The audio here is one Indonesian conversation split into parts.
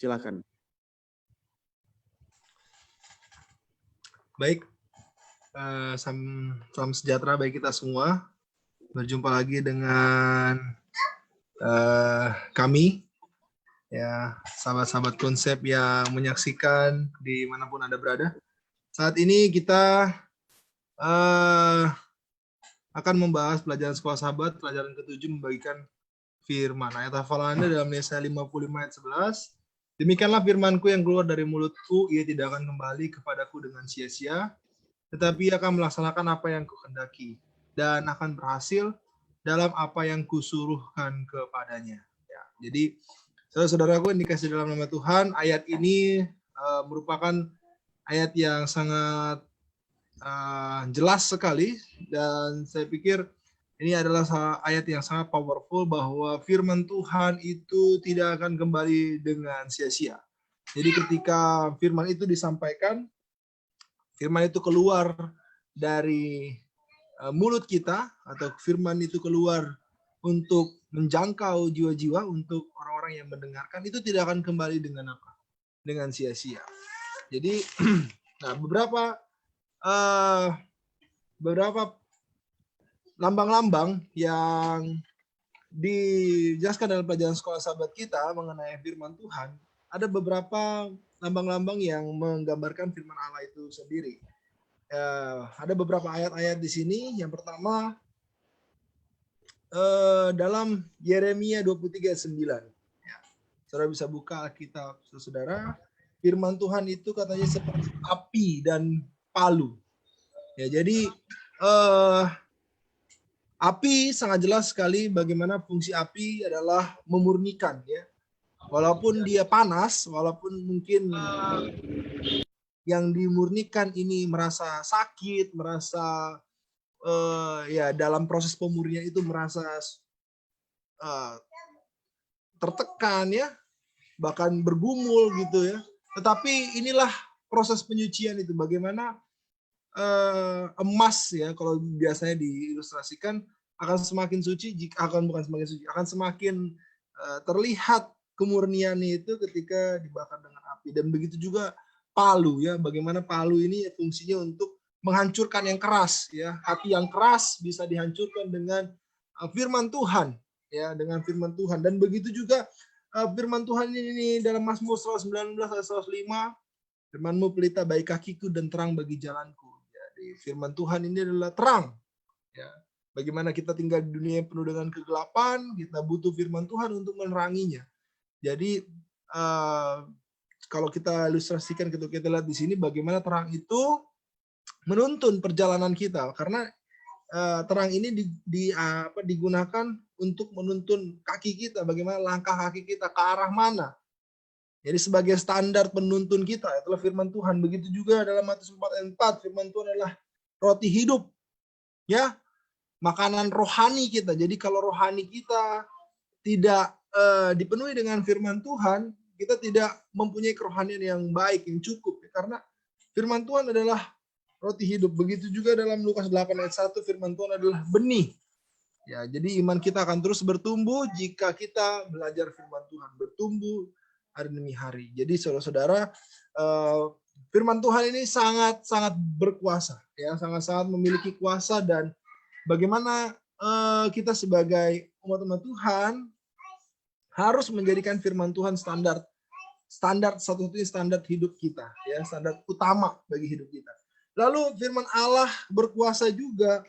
Silakan. Baik, salam sejahtera bagi kita semua. Berjumpa lagi dengan kami, ya sahabat-sahabat konsep yang menyaksikan dimanapun Anda berada. Saat ini kita akan membahas pelajaran sekolah sahabat, pelajaran ke-7 membagikan firman. Ayat hafalan Anda dalam Yesaya 55 ayat 11. Demikianlah firmanku yang keluar dari mulutku, ia tidak akan kembali kepadaku dengan sia-sia, tetapi akan melaksanakan apa yang kuhendaki dan akan berhasil dalam apa yang kusuruhkan kepadanya. Ya, jadi saudara-saudaraku yang dikasih dalam nama Tuhan, ayat ini merupakan ayat yang sangat jelas sekali, dan saya pikir ini adalah ayat yang sangat powerful bahwa firman Tuhan itu tidak akan kembali dengan sia-sia. Jadi ketika firman itu disampaikan, firman itu keluar dari mulut kita, atau firman itu keluar untuk menjangkau jiwa-jiwa, untuk orang-orang yang mendengarkan, itu tidak akan kembali dengan apa? Dengan sia-sia. Jadi nah, beberapa lambang-lambang yang dijelaskan dalam pelajaran sekolah sahabat kita mengenai firman Tuhan, ada beberapa lambang-lambang yang menggambarkan firman Allah itu sendiri. Ada beberapa ayat-ayat di sini. Yang pertama dalam Yeremia 23:9. Ya, saudara bisa buka Alkitab saudara. Firman Tuhan itu katanya seperti api dan palu. Ya, jadi api sangat jelas sekali bagaimana fungsi api adalah memurnikan, ya. Walaupun dia panas, walaupun mungkin yang dimurnikan ini merasa sakit, merasa ya dalam proses pemurnian itu merasa tertekan, ya, bahkan bergumul gitu, ya. Tetapi inilah proses penyucian itu, bagaimana emas, ya, kalau biasanya diilustrasikan akan semakin suci akan semakin terlihat kemurniannya itu ketika dibakar dengan api. Dan begitu juga palu, ya, bagaimana palu ini fungsinya untuk menghancurkan yang keras, ya. Hati yang keras bisa dihancurkan dengan firman Tuhan, ya, dengan firman Tuhan. Dan begitu juga firman Tuhan ini dalam Mazmur 119 ayat 105, firman-Mu pelita bagi kakiku dan terang bagi jalanku. Jadi firman Tuhan ini adalah terang, ya. Bagaimana kita tinggal di dunia yang penuh dengan kegelapan, kita butuh firman Tuhan untuk meneranginya. Jadi kalau kita ilustrasikan, ketika kita lihat di sini bagaimana terang itu menuntun perjalanan kita, karena terang ini digunakan untuk menuntun kaki kita, bagaimana langkah kaki kita ke arah mana. Jadi sebagai standar penuntun kita itulah firman Tuhan. Begitu juga dalam Matius 4 ayat 4, firman Tuhan adalah roti hidup, ya, makanan rohani kita. Jadi kalau rohani kita tidak dipenuhi dengan firman Tuhan, kita tidak mempunyai kerohanian yang baik, yang cukup, ya, karena firman Tuhan adalah roti hidup. Begitu juga dalam Lukas 8 ayat 1, firman Tuhan adalah benih. Ya, jadi iman kita akan terus bertumbuh jika kita belajar firman Tuhan, bertumbuh hari demi hari. Jadi saudara-saudara, firman Tuhan ini sangat-sangat berkuasa, ya, sangat-sangat memiliki kuasa. Dan bagaimana kita sebagai umat-umat Tuhan harus menjadikan firman Tuhan standar satu-satunya standar hidup kita, ya, standar utama bagi hidup kita. Lalu firman Allah berkuasa juga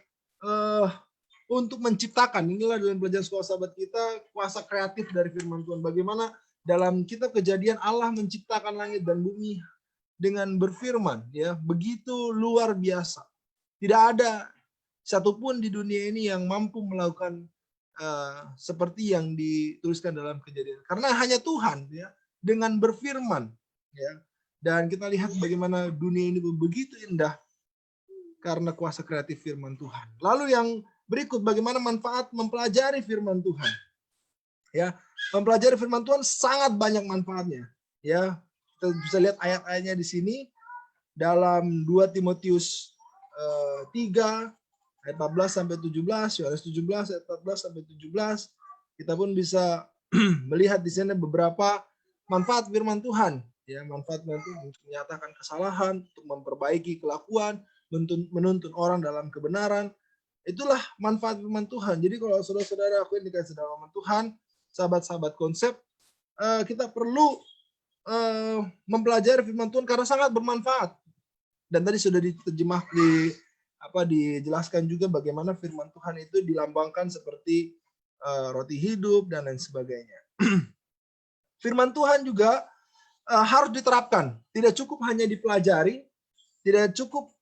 untuk menciptakan. Inilah dalam pelajaran sekolah sahabat kita, kuasa kreatif dari firman Tuhan. Bagaimana dalam kitab Kejadian Allah menciptakan langit dan bumi dengan berfirman, ya, begitu luar biasa. Tidak ada satupun di dunia ini yang mampu melakukan seperti yang dituliskan dalam Kejadian. Karena hanya Tuhan, ya, dengan berfirman, ya. Dan kita lihat bagaimana dunia ini begitu indah karena kuasa kreatif firman Tuhan. Lalu yang berikut, bagaimana manfaat mempelajari firman Tuhan. Ya, mempelajari firman Tuhan sangat banyak manfaatnya. Ya, kita bisa lihat ayat-ayatnya di sini dalam 2 Timotius 3 ayat 14 sampai 17, Yohanes 17 ayat 14 sampai 17. Kita pun bisa melihat di sini beberapa manfaat firman Tuhan. Ya, manfaat firman Tuhan untuk menyatakan kesalahan, untuk memperbaiki kelakuan, menuntun orang dalam kebenaran. Itulah manfaat firman Tuhan. Jadi kalau saudara-saudara aku yang dikasih dalam Tuhan, sahabat-sahabat konsep, kita perlu mempelajari firman Tuhan karena sangat bermanfaat. Dan tadi sudah diterjemah dijelaskan juga bagaimana firman Tuhan itu dilambangkan seperti roti hidup dan lain sebagainya. Firman Tuhan juga harus diterapkan. Tidak cukup hanya dipelajari, tidak cukup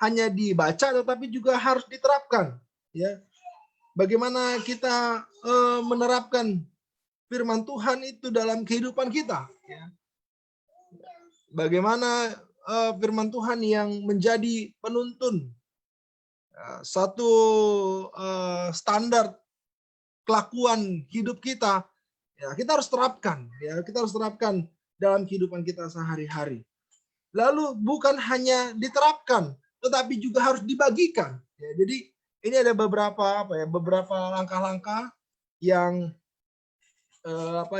hanya dibaca, tetapi juga harus diterapkan. Ya, bagaimana kita menerapkan firman Tuhan itu dalam kehidupan kita. Ya. Bagaimana firman Tuhan yang menjadi penuntun satu standar kelakuan hidup kita. Ya, kita harus terapkan. Ya, kita harus terapkan dalam kehidupan kita sehari-hari. Lalu bukan hanya diterapkan, tetapi juga harus dibagikan. Ya, jadi ini ada beberapa langkah-langkah yang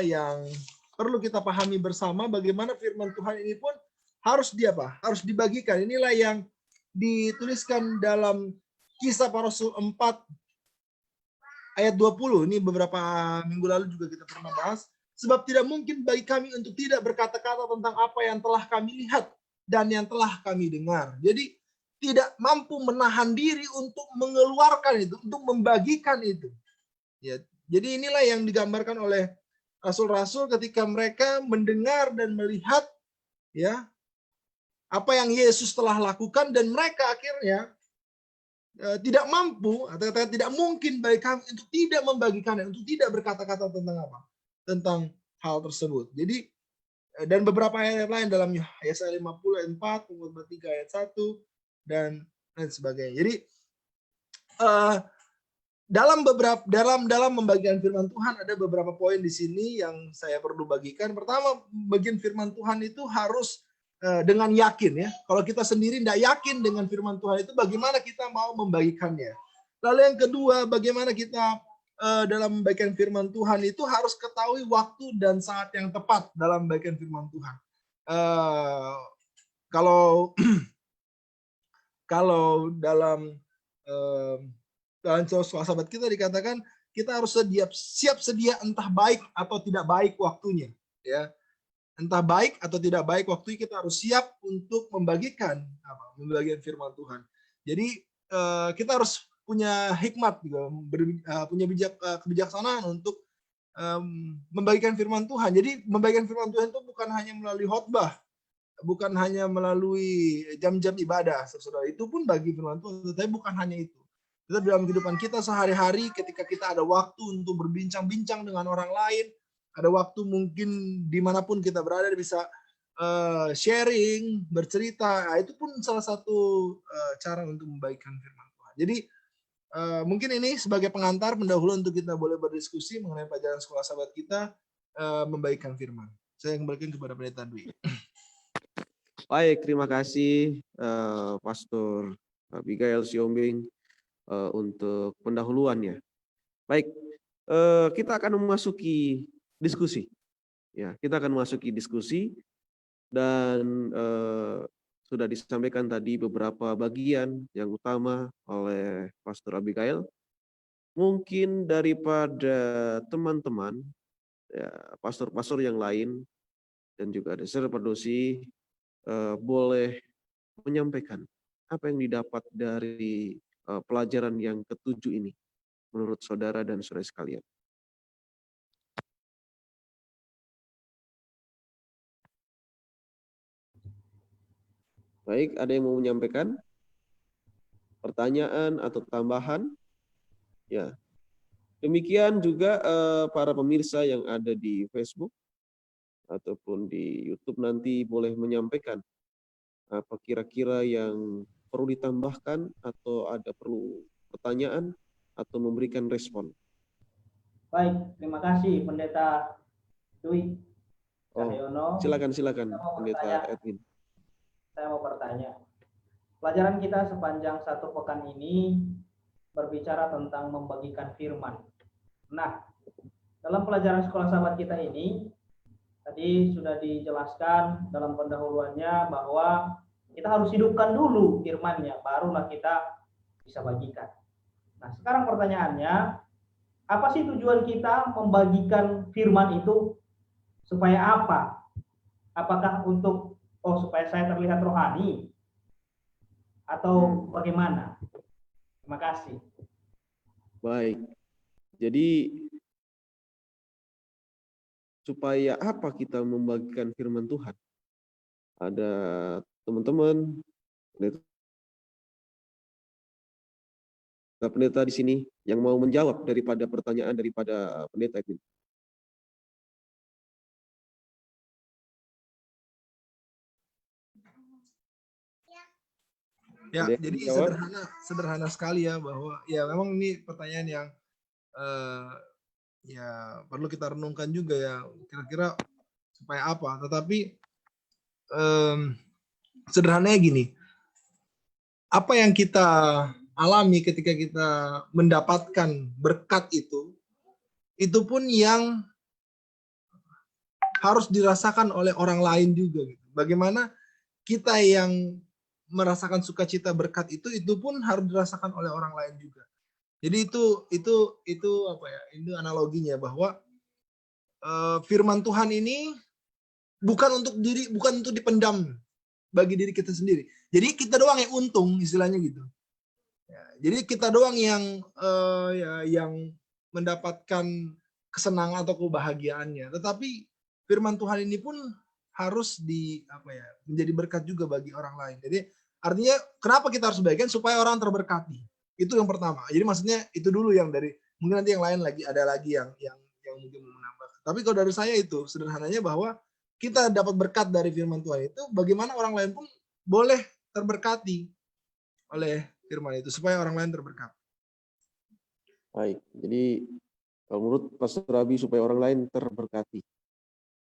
yang perlu kita pahami bersama bagaimana firman Tuhan ini pun harus harus dibagikan. Inilah yang dituliskan dalam Kisah Para Rasul 4 ayat 20. Ini beberapa minggu lalu juga kita pernah bahas. Sebab tidak mungkin bagi kami untuk tidak berkata-kata tentang apa yang telah kami lihat dan yang telah kami dengar. Jadi tidak mampu menahan diri untuk mengeluarkan itu, untuk membagikan itu. Ya, jadi inilah yang digambarkan oleh rasul-rasul ketika mereka mendengar dan melihat ya apa yang Yesus telah lakukan, dan mereka akhirnya tidak mampu atau tidak mungkin bagi kami untuk tidak membagikannya, untuk tidak berkata-kata tentang apa? Tentang hal tersebut. Jadi dan beberapa ayat lain dalam Yesaya 50 ayat 4, Pengkhotbah 3 ayat 1 dan lain sebagainya. Jadi dalam membagikan firman Tuhan ada beberapa poin di sini yang saya perlu bagikan. Pertama, bagian firman Tuhan itu harus dengan yakin ya. Kalau kita sendiri tidak yakin dengan firman Tuhan itu, bagaimana kita mau membagikannya? Lalu yang kedua, bagaimana kita dalam membagikan firman Tuhan itu harus ketahui waktu dan saat yang tepat dalam membagikan firman Tuhan. Kalau dalam sahabat kita dikatakan kita harus siap sedia entah baik atau tidak baik waktunya, ya. Entah baik atau tidak baik waktu, kita harus siap untuk membagikan firman Tuhan. Jadi kita harus punya hikmat juga, punya kebijaksanaan untuk membagikan firman Tuhan. Jadi membagikan firman Tuhan itu bukan hanya melalui khotbah, bukan hanya melalui jam-jam ibadah, saudara. Itu pun bagi firman Tuhan, tetapi bukan hanya itu. Kita dalam kehidupan kita sehari-hari, ketika kita ada waktu untuk berbincang-bincang dengan orang lain, ada waktu mungkin dimanapun kita berada bisa sharing, bercerita, itu pun salah satu cara untuk membagikan firman Tuhan. Jadi mungkin ini sebagai pengantar pendahulu untuk kita boleh berdiskusi mengenai pelajaran sekolah sahabat kita membagikan firman. Saya kembalikan kepada Pendeta Dwi. Baik, terima kasih Pastor Abigail Siombing untuk pendahuluannya. Baik, kita akan memasuki diskusi. Ya, kita akan memasuki diskusi dan sudah disampaikan tadi beberapa bagian yang utama oleh Pastor Abigail. Mungkin daripada teman-teman, ya, pastor-pastor yang lain dan juga ada Pardosi boleh menyampaikan apa yang didapat dari pelajaran yang ketujuh ini menurut saudara dan saudara sekalian. Baik, ada yang mau menyampaikan pertanyaan atau tambahan? Ya, demikian juga para pemirsa yang ada di Facebook ataupun di YouTube nanti boleh menyampaikan apa kira-kira yang perlu ditambahkan atau ada perlu pertanyaan atau memberikan respon. Baik, terima kasih Pendeta Dwi Cahyono. Silakan Pendeta Edwin. Saya mau bertanya. Pelajaran kita sepanjang satu pekan ini berbicara tentang membagikan firman. Nah, dalam pelajaran sekolah sahabat kita ini, Tadi sudah dijelaskan dalam pendahuluannya bahwa kita harus hidupkan dulu firman-Nya, barulah kita bisa bagikan. Nah, sekarang pertanyaannya, apa sih tujuan kita membagikan firman itu? Supaya apa? Apakah untuk, supaya saya terlihat rohani? Atau bagaimana? Terima kasih. Baik. Jadi supaya apa kita membagikan firman Tuhan? Ada teman-teman pendeta di sini yang mau menjawab daripada pertanyaan daripada pendeta ini. Ya, jadi sederhana sekali ya, bahwa ya memang ini pertanyaan yang ya perlu kita renungkan juga ya, kira-kira supaya apa. Tetapi sederhananya gini, apa yang kita alami ketika kita mendapatkan berkat itu pun yang harus dirasakan oleh orang lain juga. Bagaimana kita yang merasakan sukacita berkat itu pun harus dirasakan oleh orang lain juga. Jadi itu apa ya? Ini analoginya bahwa firman Tuhan ini bukan untuk dipendam bagi diri kita sendiri. Jadi kita doang yang untung, istilahnya gitu. Ya, jadi kita doang yang yang mendapatkan kesenangan atau kebahagiaannya. Tetapi firman Tuhan ini pun harus menjadi berkat juga bagi orang lain. Jadi artinya kenapa kita harus bagikan? Supaya orang terberkati. Itu yang pertama. Jadi maksudnya itu dulu yang dari, mungkin nanti yang lain ada lagi yang mungkin mau menambah. Tapi kalau dari saya itu sederhananya bahwa kita dapat berkat dari firman Tuhan itu, bagaimana orang lain pun boleh terberkati oleh firman itu, supaya orang lain terberkati. Baik, jadi kalau menurut Pastor Rabi supaya orang lain terberkati.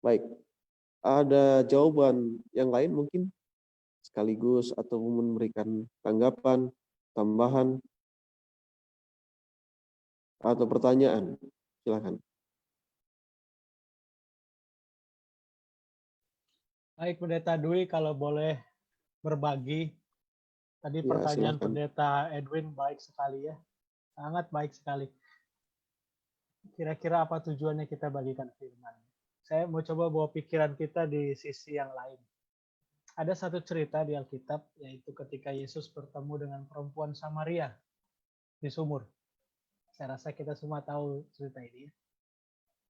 Baik, ada jawaban yang lain mungkin sekaligus atau memberikan tanggapan, tambahan, atau pertanyaan? Silakan. Baik, Pendeta Dwi, kalau boleh berbagi. Tadi Ya, pertanyaan silakan. Pendeta Edwin baik sekali ya. Sangat baik sekali. Kira-kira apa tujuannya kita bagikan firman? Saya mau coba bawa pikiran kita di sisi yang lain. Ada satu cerita di Alkitab, yaitu ketika Yesus bertemu dengan perempuan Samaria di sumur. Saya rasa kita semua tahu cerita ini.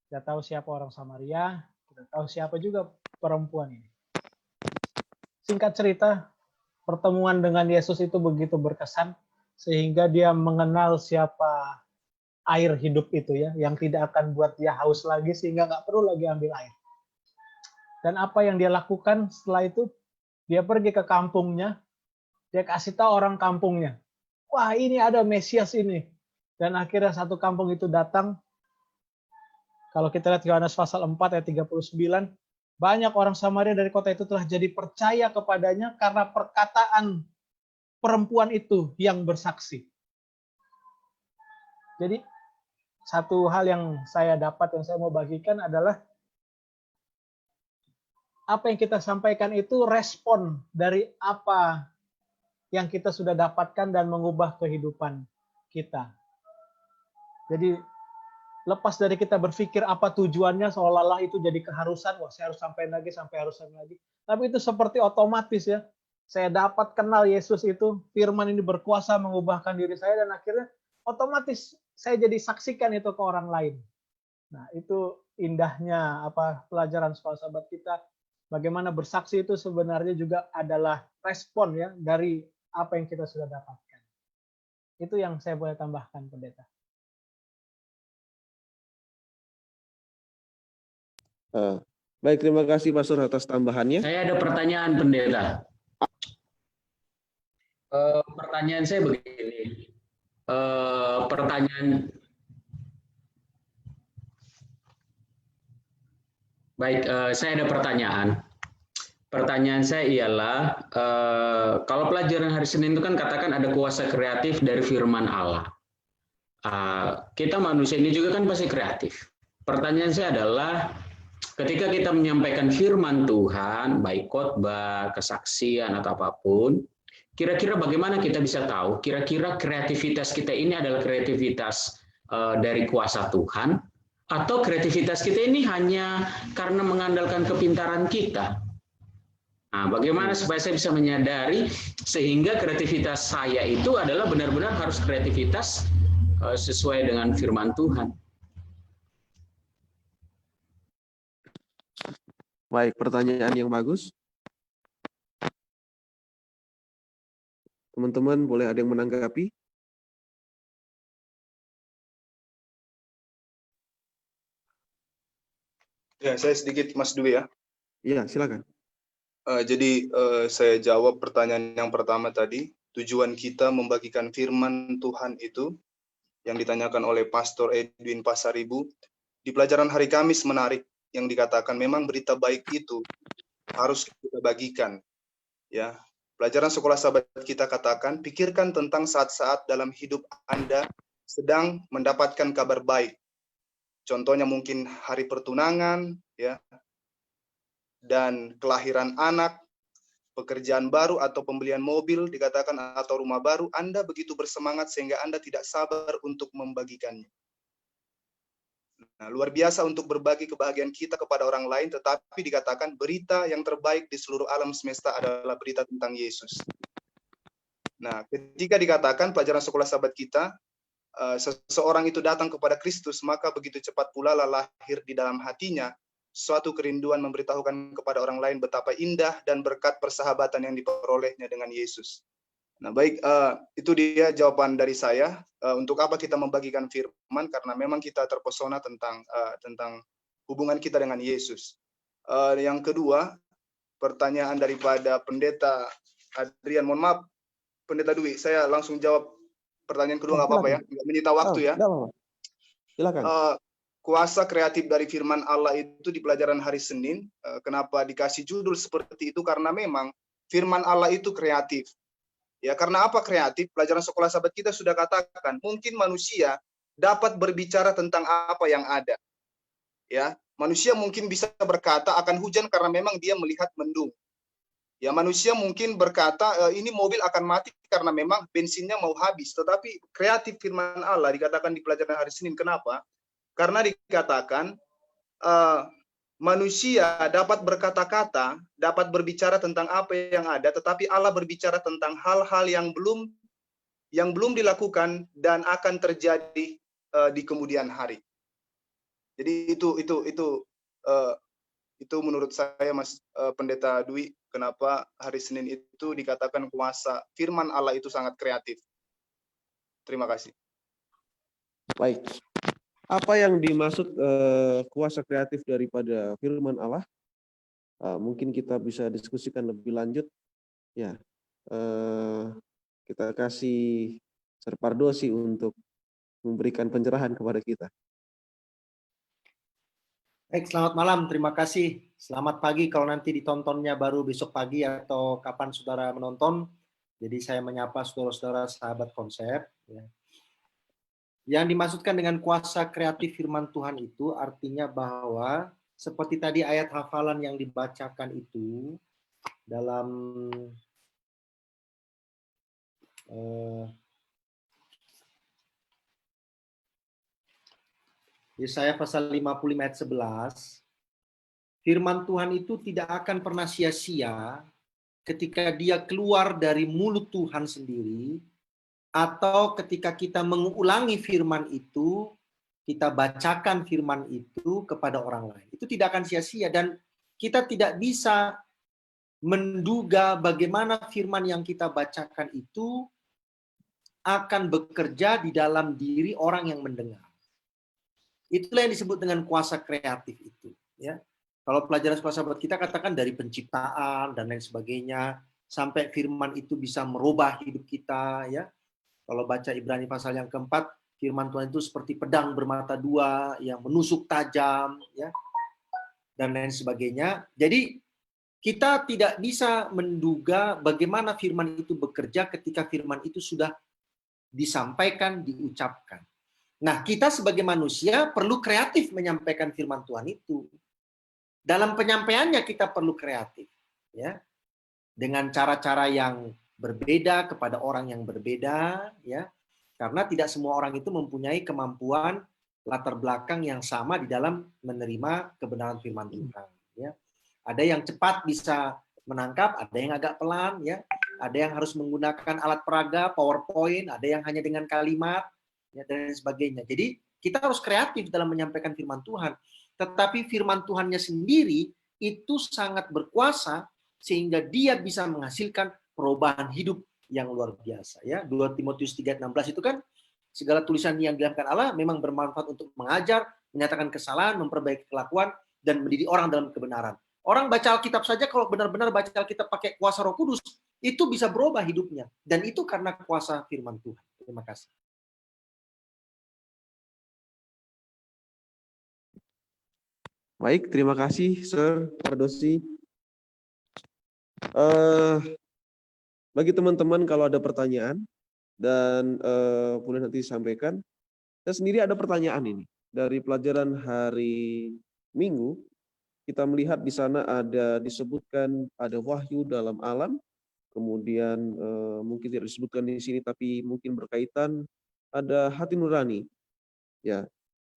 Kita tahu siapa orang Samaria, kita tahu siapa juga perempuan ini. Singkat cerita, pertemuan dengan Yesus itu begitu berkesan, sehingga dia mengenal siapa air hidup itu ya, yang tidak akan buat dia haus lagi, sehingga nggak perlu lagi ambil air. Dan apa yang dia lakukan setelah itu, dia pergi ke kampungnya, dia kasih tahu orang kampungnya, wah ini ada Mesias ini. Dan akhirnya satu kampung itu datang. Kalau kita lihat Yohanes pasal 4 ayat 39, banyak orang Samaria dari kota itu telah jadi percaya kepadanya karena perkataan perempuan itu yang bersaksi. Jadi satu hal yang saya dapat, yang saya mau bagikan adalah apa yang kita sampaikan itu respon dari apa yang kita sudah dapatkan dan mengubah kehidupan kita. Jadi lepas dari kita berpikir apa tujuannya, seolah-olah itu jadi keharusan, wah saya harus sampai harus sampai lagi. Tapi itu seperti otomatis ya. Saya dapat kenal Yesus itu, firman ini berkuasa mengubahkan diri saya, dan akhirnya otomatis saya jadi saksikan itu ke orang lain. Nah, itu indahnya pelajaran sahabat kita. Bagaimana bersaksi itu sebenarnya juga adalah respon ya dari apa yang kita sudah dapatkan. Itu yang saya boleh tambahkan, Pendeta. Baik, terima kasih Pastor atas tambahannya. Saya ada pertanyaan, Pendeta. Pertanyaan saya begini. Saya ada pertanyaan. Pertanyaan saya ialah, kalau pelajaran hari Senin itu kan katakan ada kuasa kreatif dari firman Allah. Kita manusia ini juga kan pasti kreatif. Pertanyaan saya adalah, Ketika kita menyampaikan firman Tuhan, baik khotbah, kesaksian, atau apapun, kira-kira bagaimana kita bisa tahu, kira-kira kreativitas kita ini adalah kreativitas dari kuasa Tuhan, atau kreativitas kita ini hanya karena mengandalkan kepintaran kita. Nah, bagaimana supaya saya bisa menyadari sehingga kreativitas saya itu adalah benar-benar harus kreativitas sesuai dengan firman Tuhan. Baik, pertanyaan yang bagus. Teman-teman boleh ada yang menanggapi? Ya, saya sedikit Mas Dwi ya. Iya, silakan. Jadi saya jawab pertanyaan yang pertama tadi. Tujuan kita membagikan firman Tuhan itu yang ditanyakan oleh Pastor Edwin Pasaribu di pelajaran hari Kamis menarik yang dikatakan memang berita baik itu harus kita bagikan. Ya, pelajaran sekolah sahabat kita katakan pikirkan tentang saat-saat dalam hidup Anda sedang mendapatkan kabar baik. Contohnya mungkin hari pertunangan, ya, dan kelahiran anak, pekerjaan baru atau pembelian mobil dikatakan atau rumah baru, Anda begitu bersemangat sehingga Anda tidak sabar untuk membagikannya. Nah, luar biasa untuk berbagi kebahagiaan kita kepada orang lain, tetapi dikatakan berita yang terbaik di seluruh alam semesta adalah berita tentang Yesus. Nah, ketika dikatakan pelajaran sekolah sahabat kita, seseorang itu datang kepada Kristus, maka begitu cepat pula lahir di dalam hatinya suatu kerinduan memberitahukan kepada orang lain betapa indah dan berkat persahabatan yang diperolehnya dengan Yesus. Nah, baik, itu dia jawaban dari saya. Untuk apa kita membagikan firman? Karena memang kita terpesona tentang hubungan kita dengan Yesus. Yang kedua, pertanyaan daripada Pendeta Adrian. Mohon maaf, Pendeta Dwi, saya langsung jawab pertanyaan kedua, nggak apa-apa ya? Nggak menyita waktu ya. Silakan. Kuasa kreatif dari firman Allah itu di pelajaran hari Senin. Kenapa dikasih judul seperti itu? Karena memang firman Allah itu kreatif. Ya, karena apa kreatif? Pelajaran sekolah sahabat kita sudah katakan, mungkin manusia dapat berbicara tentang apa yang ada. Ya, manusia mungkin bisa berkata akan hujan karena memang dia melihat mendung. Ya, manusia mungkin berkata ini mobil akan mati karena memang bensinnya mau habis. Tetapi kreatif firman Allah dikatakan di pelajaran hari Senin. Kenapa? Karena dikatakan manusia dapat berkata-kata, dapat berbicara tentang apa yang ada, tetapi Allah berbicara tentang hal-hal yang belum dilakukan dan akan terjadi di kemudian hari. Jadi itu menurut saya, Mas Pendeta Dwi, kenapa hari Senin itu dikatakan kuasa firman Allah itu sangat kreatif. Terima kasih. Baik. Apa yang dimaksud kuasa kreatif daripada firman Allah? Mungkin kita bisa diskusikan lebih lanjut. Ya, kita kasih Sir Pardosi untuk memberikan pencerahan kepada kita. Baik, selamat malam. Terima kasih. Selamat pagi kalau nanti ditontonnya baru besok pagi atau kapan saudara menonton. Jadi saya menyapa saudara-saudara sahabat konsep. Ya. Yang dimaksudkan dengan kuasa kreatif firman Tuhan itu artinya bahwa seperti tadi ayat hafalan yang dibacakan itu dalam Yesaya pasal 55 ayat 11, firman Tuhan itu tidak akan pernah sia-sia ketika dia keluar dari mulut Tuhan sendiri, atau ketika kita mengulangi firman itu, kita bacakan firman itu kepada orang lain. Itu tidak akan sia-sia dan kita tidak bisa menduga bagaimana firman yang kita bacakan itu akan bekerja di dalam diri orang yang mendengar. Itulah yang disebut dengan kuasa kreatif itu. Ya. Kalau pelajaran sekolah sahabat kita katakan dari penciptaan dan lain sebagainya, sampai firman itu bisa merubah hidup kita, ya. Kalau baca Ibrani pasal yang keempat, firman Tuhan itu seperti pedang bermata dua yang menusuk tajam, ya, dan lain sebagainya. Jadi kita tidak bisa menduga bagaimana firman itu bekerja ketika firman itu sudah disampaikan, diucapkan. Nah, kita sebagai manusia perlu kreatif menyampaikan firman Tuhan itu. dalam penyampaiannya kita perlu kreatif, ya, dengan cara-cara yang berbeda kepada orang yang berbeda, ya, karena tidak semua orang itu mempunyai kemampuan latar belakang yang sama di dalam menerima kebenaran firman Tuhan, ya. Ada yang cepat bisa menangkap, ada yang agak pelan, ya, ada yang harus menggunakan alat peraga, PowerPoint, ada yang hanya dengan kalimat, ya, dan sebagainya. Jadi kita harus kreatif dalam menyampaikan firman Tuhan. Tetapi firman Tuhannya sendiri itu sangat berkuasa sehingga dia bisa menghasilkan perubahan hidup yang luar biasa, ya. 2 Timotius 3:16 itu kan segala tulisan yang dilakukan Allah memang bermanfaat untuk mengajar, menyatakan kesalahan, memperbaiki kelakuan, dan mendidik orang dalam kebenaran. Orang baca Alkitab saja kalau benar-benar baca Alkitab pakai kuasa Roh Kudus, itu bisa berubah hidupnya. Dan itu karena kuasa firman Tuhan. Terima kasih. Baik, terima kasih, Sir Pardosi. Bagi teman-teman kalau ada pertanyaan dan boleh nanti disampaikan. Saya sendiri ada pertanyaan ini dari pelajaran hari Minggu. Kita melihat di sana ada disebutkan ada wahyu dalam alam, kemudian mungkin tidak disebutkan di sini tapi mungkin berkaitan ada hati nurani. Ya,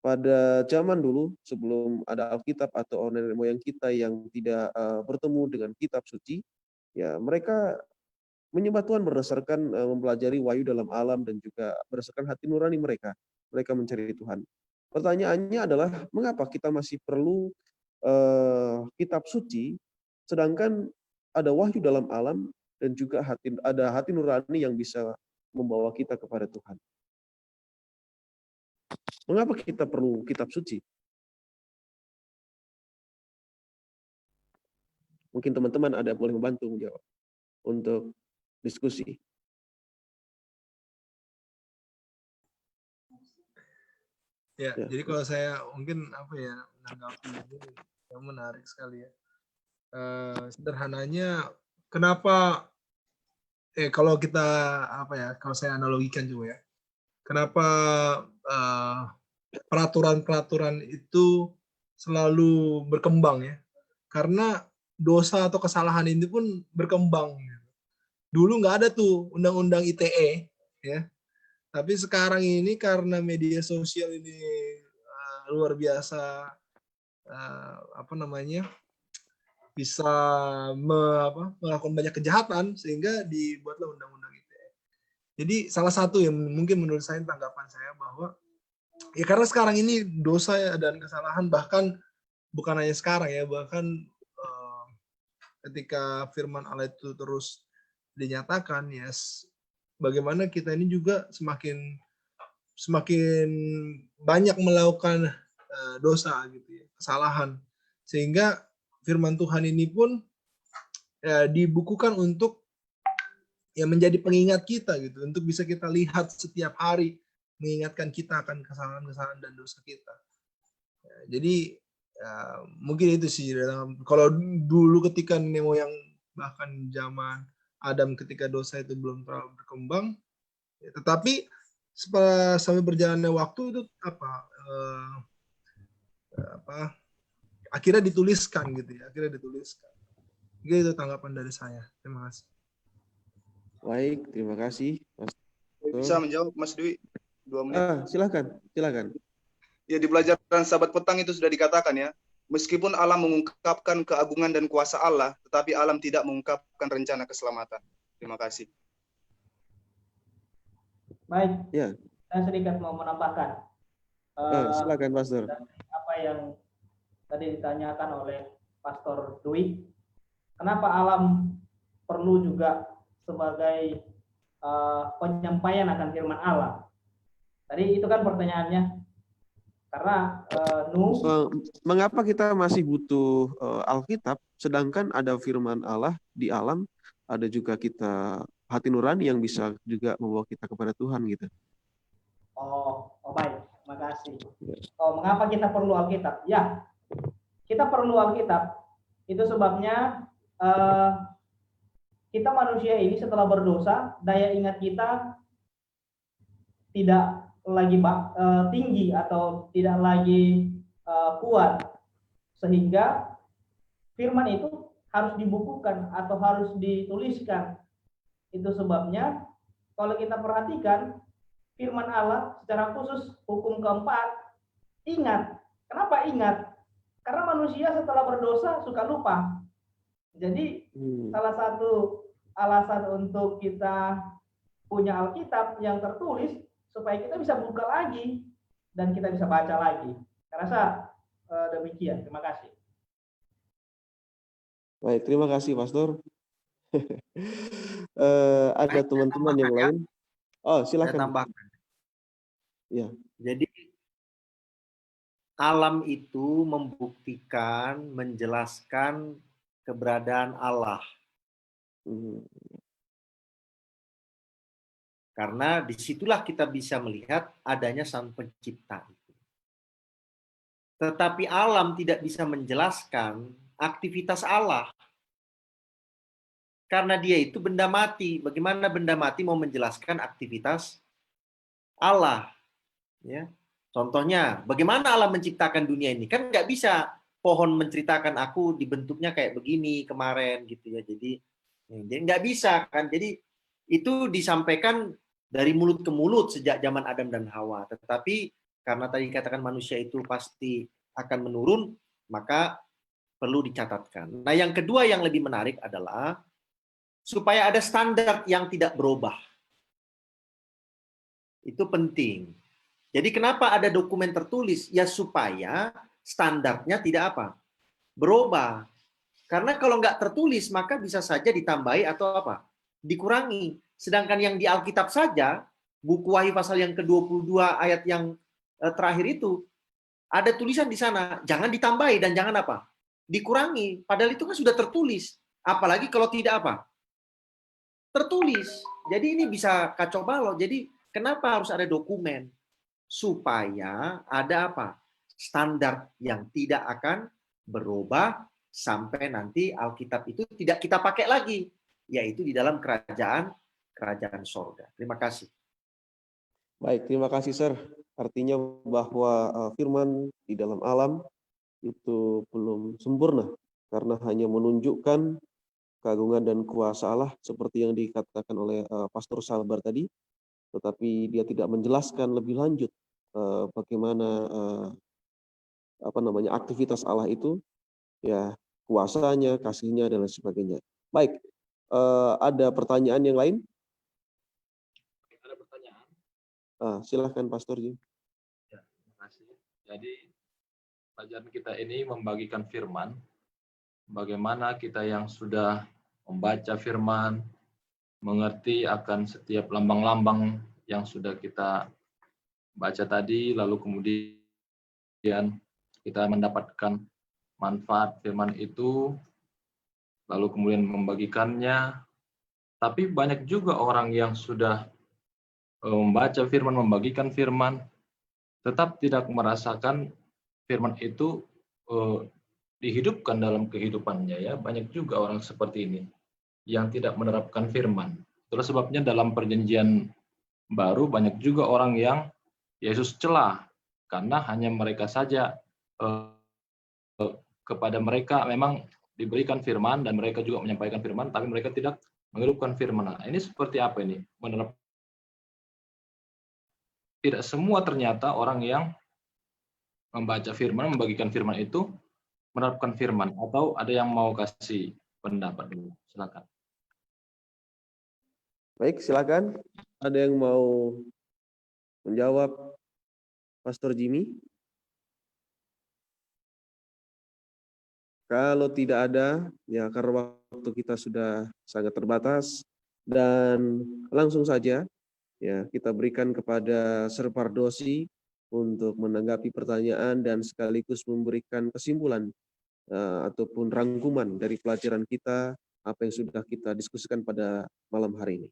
pada zaman dulu sebelum ada Alkitab atau nenek moyang kita yang tidak bertemu dengan kitab suci, ya mereka menyembah Tuhan berdasarkan mempelajari wahyu dalam alam dan juga berdasarkan hati nurani mereka. Mereka mencari Tuhan. Pertanyaannya adalah mengapa kita masih perlu kitab suci, sedangkan ada wahyu dalam alam dan juga ada hati nurani yang bisa membawa kita kepada Tuhan. Mengapa kita perlu kitab suci? Mungkin teman-teman ada boleh membantu menjawab untuk diskusi. Ya, jadi kalau saya mungkin menanggapi ini yang menarik sekali ya. Sederhananya kenapa kalau kita kalau saya analogikan juga ya. Kenapa peraturan-peraturan itu selalu berkembang ya? Karena dosa atau kesalahan ini pun berkembang. Dulu nggak ada tuh undang-undang ITE, ya. Tapi sekarang ini karena media sosial ini luar biasa, bisa melakukan banyak kejahatan sehingga dibuatlah undang-undang ITE. Jadi salah satu yang mungkin menurut saya tanggapan saya bahwa ya karena sekarang ini dosa dan kesalahan bahkan bukan hanya sekarang ya, bahkan ketika firman Allah itu terus dinyatakan, yes, bagaimana kita ini juga semakin banyak melakukan dosa gitu ya, kesalahan, sehingga firman Tuhan ini pun dibukukan untuk ya menjadi pengingat kita gitu, untuk bisa kita lihat setiap hari, mengingatkan kita akan kesalahan-kesalahan dan dosa kita. Jadi mungkin itu sih, kalau dulu ketika nenek moyang bahkan zaman Adam ketika dosa itu belum terlalu berkembang, ya, tetapi sampai berjalannya waktu itu akhirnya dituliskan gitu ya, Gitu tanggapan dari saya. Terima kasih. Baik, terima kasih, Mas. Bisa menjawab, Mas Dwi? 2 menit. Silakan. Ya, di pelajaran Sabat petang itu sudah dikatakan ya, meskipun alam mengungkapkan keagungan dan kuasa Allah, tetapi alam tidak mengungkapkan rencana keselamatan. Terima kasih. Baik, Ya. saya sedikit mau menambahkan. Silakan, Pastor. Apa yang tadi ditanyakan oleh Pastor Dwi, kenapa alam perlu juga sebagai penyampaian akan firman Allah? Tadi itu kan pertanyaannya. Karena mengapa kita masih butuh Alkitab, sedangkan ada firman Allah di alam, ada juga kita hati nurani yang bisa juga membawa kita kepada Tuhan gitu. Oh baik, terima kasih. Mengapa kita perlu Alkitab? Ya, kita perlu Alkitab. Itu sebabnya kita manusia ini setelah berdosa, daya ingat kita tidak lagi tinggi atau tidak lagi kuat, sehingga firman itu harus dibukukan atau harus dituliskan. Itu sebabnya kalau kita perhatikan firman Allah secara khusus hukum keempat, ingat. Kenapa ingat? Karena manusia setelah berdosa suka lupa. Jadi salah satu alasan untuk kita punya Alkitab yang tertulis supaya kita bisa buka lagi dan kita bisa baca lagi. Saya rasa demikian. Terima kasih. Baik, terima kasih Pastor. Ada teman-teman yang lain? Oh, silakan. Saya tambahkan. Ya. Jadi alam itu membuktikan, menjelaskan keberadaan Allah. Karena disitulah kita bisa melihat adanya Sang Pencipta. Tetapi alam tidak bisa menjelaskan aktivitas Allah. Karena dia itu benda mati. Bagaimana benda mati mau menjelaskan aktivitas Allah? Ya. Contohnya, bagaimana Allah menciptakan dunia ini? Kan nggak bisa pohon menceritakan aku dibentuknya kayak begini kemarin gitu ya. Jadi nggak bisa kan. Jadi itu disampaikan dari mulut ke mulut sejak zaman Adam dan Hawa. Tetapi karena tadi katakan manusia itu pasti akan menurun, maka perlu dicatatkan. Nah, yang kedua yang lebih menarik adalah supaya ada standar yang tidak berubah. Itu penting. Jadi kenapa ada dokumen tertulis? Ya supaya standarnya tidak apa? Berubah. Karena kalau nggak tertulis, maka bisa saja ditambahi atau apa? Dikurangi. Sedangkan yang di Alkitab saja, buku Wahyu pasal yang ke-22 ayat yang terakhir itu, ada tulisan di sana, jangan ditambahi dan jangan apa? Dikurangi. Padahal itu kan sudah tertulis. Apalagi kalau tidak apa? Tertulis. Jadi ini bisa kacau balau. Jadi kenapa harus ada dokumen? Supaya ada apa? Standar yang tidak akan berubah sampai nanti Alkitab itu tidak kita pakai lagi, yaitu di dalam kerajaan sorga. Terima kasih. Baik, terima kasih Sir. Artinya bahwa firman di dalam alam itu belum sempurna karena hanya menunjukkan keagungan dan kuasa Allah seperti yang dikatakan oleh Pastor Salbar tadi, tetapi dia tidak menjelaskan lebih lanjut bagaimana aktivitas Allah itu, ya kuasanya, kasihnya dan lain sebagainya. Baik, ada pertanyaan yang lain? Ada pertanyaan? Silahkan Pastor Jim. Ya, terima kasih. Jadi pelajaran kita ini membagikan firman. Bagaimana kita yang sudah membaca firman, mengerti akan setiap lambang-lambang yang sudah kita baca tadi, lalu kemudian kita mendapatkan manfaat firman itu, lalu kemudian membagikannya. Tapi banyak juga orang yang sudah membaca firman, membagikan firman, tetap tidak merasakan firman itu dihidupkan dalam kehidupannya. Ya, banyak juga orang seperti ini yang tidak menerapkan firman. Itulah sebabnya dalam perjanjian baru banyak juga orang yang Yesus celah karena hanya mereka saja kepada mereka memang diberikan firman dan mereka juga menyampaikan firman, tapi mereka tidak menghidupkan firman. Nah, ini seperti apa ini? Tidak semua ternyata orang yang membaca firman, membagikan firman itu menerapkan firman. Atau ada yang mau kasih pendapat dulu? Silakan. Baik, silakan. Ada yang mau menjawab Pastor Jimmy? Kalau tidak ada, ya karena waktu kita sudah sangat terbatas, dan langsung saja ya kita berikan kepada Sir Pardosi untuk menanggapi pertanyaan dan sekaligus memberikan kesimpulan ataupun rangkuman dari pelajaran kita, apa yang sudah kita diskusikan pada malam hari ini.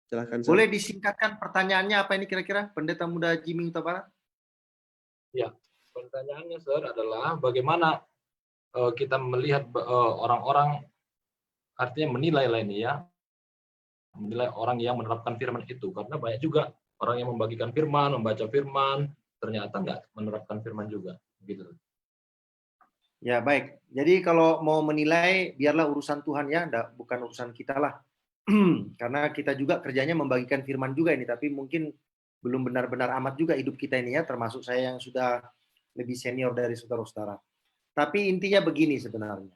Silahkan. Boleh disingkatkan pertanyaannya apa ini kira-kira, Pendeta Muda Jimmy Huta Barat? Ya, pertanyaannya Sir adalah bagaimana kita melihat orang-orang, artinya menilai lah ini ya, menilai orang yang menerapkan firman itu, karena banyak juga orang yang membagikan firman, membaca firman, ternyata nggak menerapkan firman juga, gitu. Ya, baik. Jadi kalau mau menilai, biarlah urusan Tuhan ya, bukan urusan kita lah. Karena kita juga kerjanya membagikan firman juga ini, tapi mungkin belum benar-benar amat juga hidup kita ini ya, termasuk saya yang sudah lebih senior dari saudara-saudara. Tapi intinya begini sebenarnya.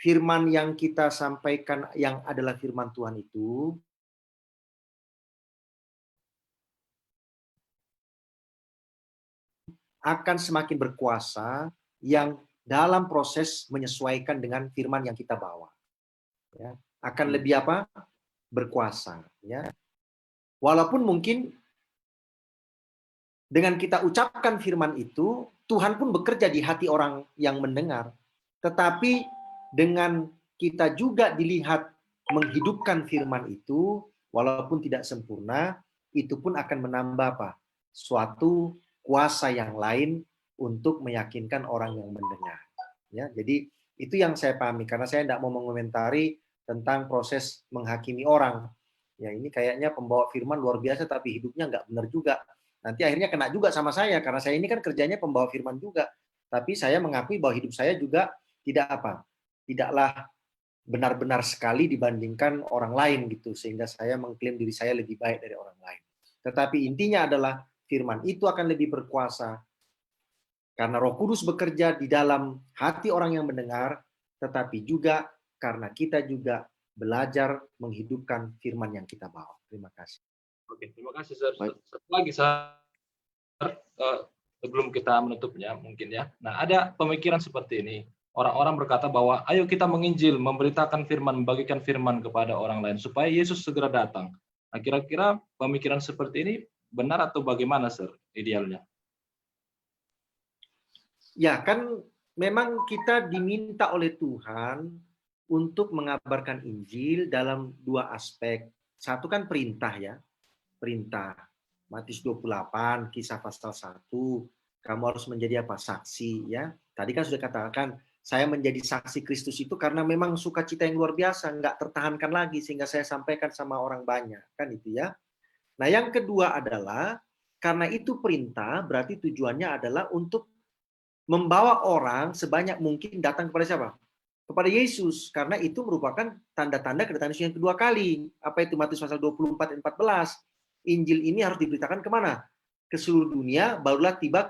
Firman yang kita sampaikan yang adalah firman Tuhan itu akan semakin berkuasa yang dalam proses menyesuaikan dengan firman yang kita bawa. Ya, akan lebih apa? Berkuasa. Ya. Walaupun mungkin dengan kita ucapkan firman itu, Tuhan pun bekerja di hati orang yang mendengar. Tetapi dengan kita juga dilihat menghidupkan firman itu, walaupun tidak sempurna, itu pun akan menambah apa? Suatu kuasa yang lain untuk meyakinkan orang yang mendengar. Ya, jadi itu yang saya pahami, karena saya tidak mau mengomentari tentang proses menghakimi orang. Ya, ini kayaknya pembawa firman luar biasa, tapi hidupnya nggak benar juga. Nanti akhirnya kena juga sama saya, karena saya ini kan kerjanya pembawa firman juga. Tapi saya mengakui bahwa hidup saya juga tidaklah benar-benar sekali dibandingkan orang lain gitu, sehingga saya mengklaim diri saya lebih baik dari orang lain. Tetapi intinya adalah firman itu akan lebih berkuasa karena Roh Kudus bekerja di dalam hati orang yang mendengar, tetapi juga karena kita juga belajar menghidupkan firman yang kita bawa. Terima kasih. Oke, terima kasih, Sir. Satu lagi, Sir, sebelum kita menutupnya mungkin ya. Nah, ada pemikiran seperti ini. Orang-orang berkata bahwa ayo kita menginjil, memberitakan firman, membagikan firman kepada orang lain supaya Yesus segera datang. Nah, kira-kira pemikiran seperti ini benar atau bagaimana, Sir, idealnya? Ya, kan memang kita diminta oleh Tuhan untuk mengabarkan Injil dalam dua aspek. Satu kan perintah ya, perintah. Matius 28, kisah pasal 1, kamu harus menjadi apa? Saksi ya. Tadi kan sudah katakan, saya menjadi saksi Kristus itu karena memang sukacita yang luar biasa, nggak tertahankan lagi sehingga saya sampaikan sama orang banyak, kan itu ya. Nah, yang kedua adalah karena itu perintah, berarti tujuannya adalah untuk membawa orang sebanyak mungkin datang kepada siapa? Kepada Yesus, karena itu merupakan tanda-tanda kedatangan Yesus yang kedua kali. Apa itu Matius pasal 24 dan 14? Injil ini harus diberitakan kemana? Ke seluruh dunia, barulah tiba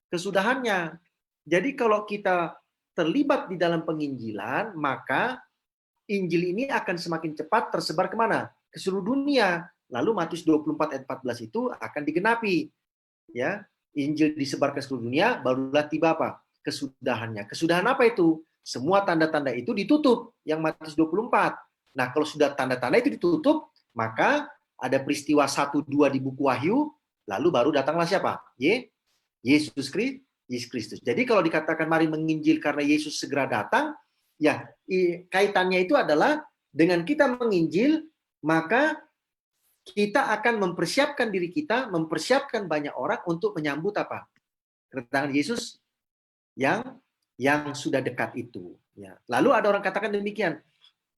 kesudahannya. Jadi kalau kita terlibat di dalam penginjilan, maka Injil ini akan semakin cepat tersebar kemana? Ke seluruh dunia. Lalu Matius 24 ayat 14 itu akan digenapi. Ya, Injil disebar ke seluruh dunia, barulah tiba apa? Kesudahannya. Kesudahan apa itu? Semua tanda-tanda itu ditutup, yang Matius 24. Nah, kalau sudah tanda-tanda itu ditutup, maka ada peristiwa 1-2 di buku Wahyu, lalu baru datanglah siapa? Yesus Kristus. Jadi kalau dikatakan mari menginjil karena Yesus segera datang, ya kaitannya itu adalah dengan kita menginjil, maka kita akan mempersiapkan diri kita, mempersiapkan banyak orang untuk menyambut apa? Kedatangan Yesus yang sudah dekat itu. Ya. Lalu ada orang katakan demikian,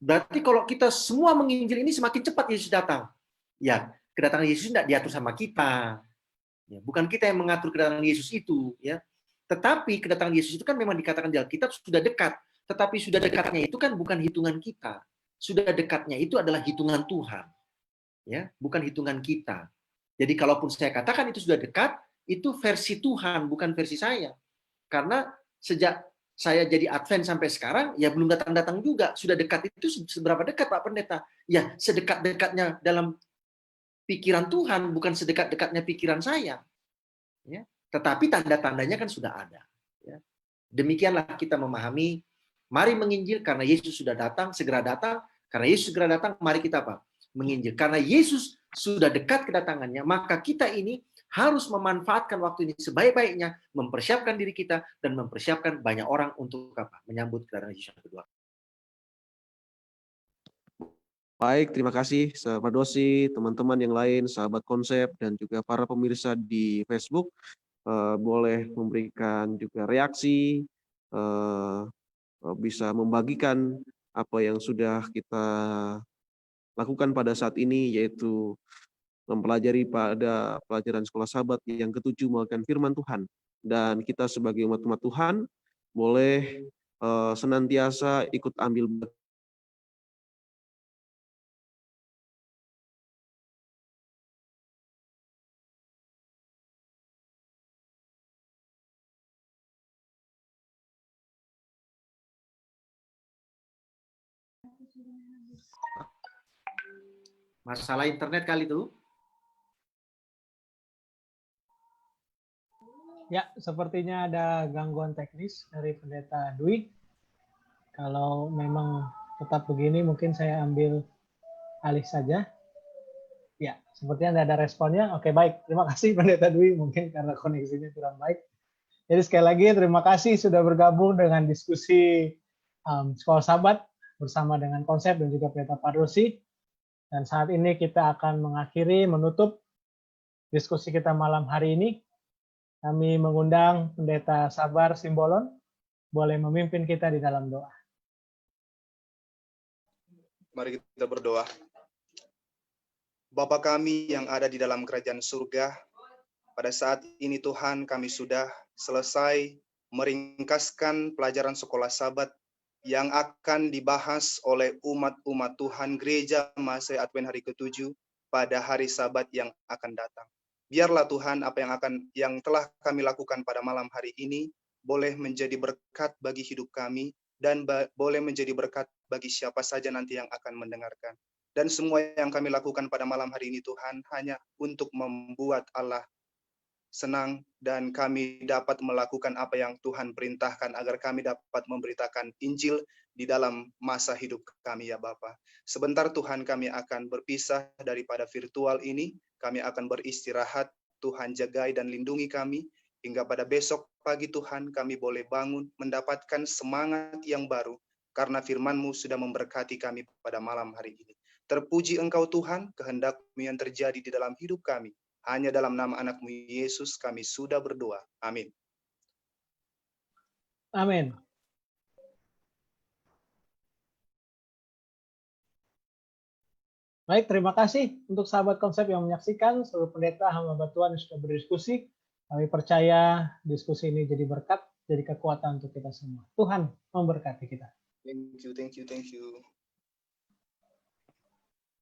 berarti kalau kita semua menginjil ini semakin cepat Yesus datang. Ya, kedatangan Yesus tidak diatur sama kita. Ya, bukan kita yang mengatur kedatangan Yesus itu. Ya. Tetapi kedatangan Yesus itu kan memang dikatakan di Alkitab sudah dekat. Tetapi sudah dekatnya itu kan bukan hitungan kita. Sudah dekatnya itu adalah hitungan Tuhan. Ya, bukan hitungan kita. Jadi kalaupun saya katakan itu sudah dekat, itu versi Tuhan, bukan versi saya. Karena sejak saya jadi Advent sampai sekarang, ya belum datang-datang juga. Sudah dekat itu seberapa dekat Pak Pendeta? Ya sedekat-dekatnya dalam pikiran Tuhan, bukan sedekat-dekatnya pikiran saya. Ya. Tetapi tanda-tandanya kan sudah ada. Ya. Demikianlah kita memahami, mari menginjil karena Yesus sudah datang, segera datang. Karena Yesus segera datang, mari kita apa? Menginjil. Karena Yesus sudah dekat kedatangannya, maka kita ini harus memanfaatkan waktu ini sebaik-baiknya, mempersiapkan diri kita, dan mempersiapkan banyak orang untuk apa? Menyambut kedatangan Yesus yang kedua. Baik, terima kasih sahabat Dosi, teman-teman yang lain, sahabat konsep, dan juga para pemirsa di Facebook. Boleh memberikan juga reaksi, bisa membagikan apa yang sudah kita lakukan pada saat ini, yaitu mempelajari pada pelajaran sekolah sahabat yang ke-7 mengenai firman Tuhan. Dan kita sebagai umat-umat Tuhan boleh senantiasa ikut ambil Masalah internet kali itu. Ya, sepertinya ada gangguan teknis dari Pendeta Dwi. Kalau memang tetap begini, mungkin saya ambil alih saja. Ya, sepertinya tidak ada responnya. Oke, baik. Terima kasih Pendeta Dwi, mungkin karena koneksinya kurang baik. Jadi sekali lagi terima kasih sudah bergabung dengan diskusi Sekolah Sabat bersama dengan Konsep dan juga Pendeta Pardosi. Dan saat ini kita akan mengakhiri, menutup diskusi kita malam hari ini. Kami mengundang Pendeta Sabar Simbolon, boleh memimpin kita di dalam doa. Mari kita berdoa. Bapa kami yang ada di dalam kerajaan surga, pada saat ini Tuhan kami sudah selesai meringkaskan pelajaran sekolah Sabat yang akan dibahas oleh umat-umat Tuhan Gereja Mahasiswa Advent hari ke-7 pada hari Sabat yang akan datang. Biarlah Tuhan apa yang telah kami lakukan pada malam hari ini boleh menjadi berkat bagi hidup kami dan boleh menjadi berkat bagi siapa saja nanti yang akan mendengarkan. Dan semua yang kami lakukan pada malam hari ini Tuhan hanya untuk membuat Allah senang dan kami dapat melakukan apa yang Tuhan perintahkan agar kami dapat memberitakan Injil di dalam masa hidup kami ya Bapa. Sebentar Tuhan kami akan berpisah daripada virtual ini, kami akan beristirahat, Tuhan jagai dan lindungi kami, hingga pada besok pagi Tuhan kami boleh bangun mendapatkan semangat yang baru, karena firman-Mu sudah memberkati kami pada malam hari ini. Terpuji Engkau Tuhan, kehendak-Mu yang terjadi di dalam hidup kami. Hanya dalam nama anak-Mu Yesus kami sudah berdoa. Amin. Amin. Baik, terima kasih untuk sahabat Konsep yang menyaksikan, seluruh pendeta, hamba Tuhan yang sudah berdiskusi. Kami percaya diskusi ini jadi berkat, jadi kekuatan untuk kita semua. Tuhan memberkati kita. Thank you.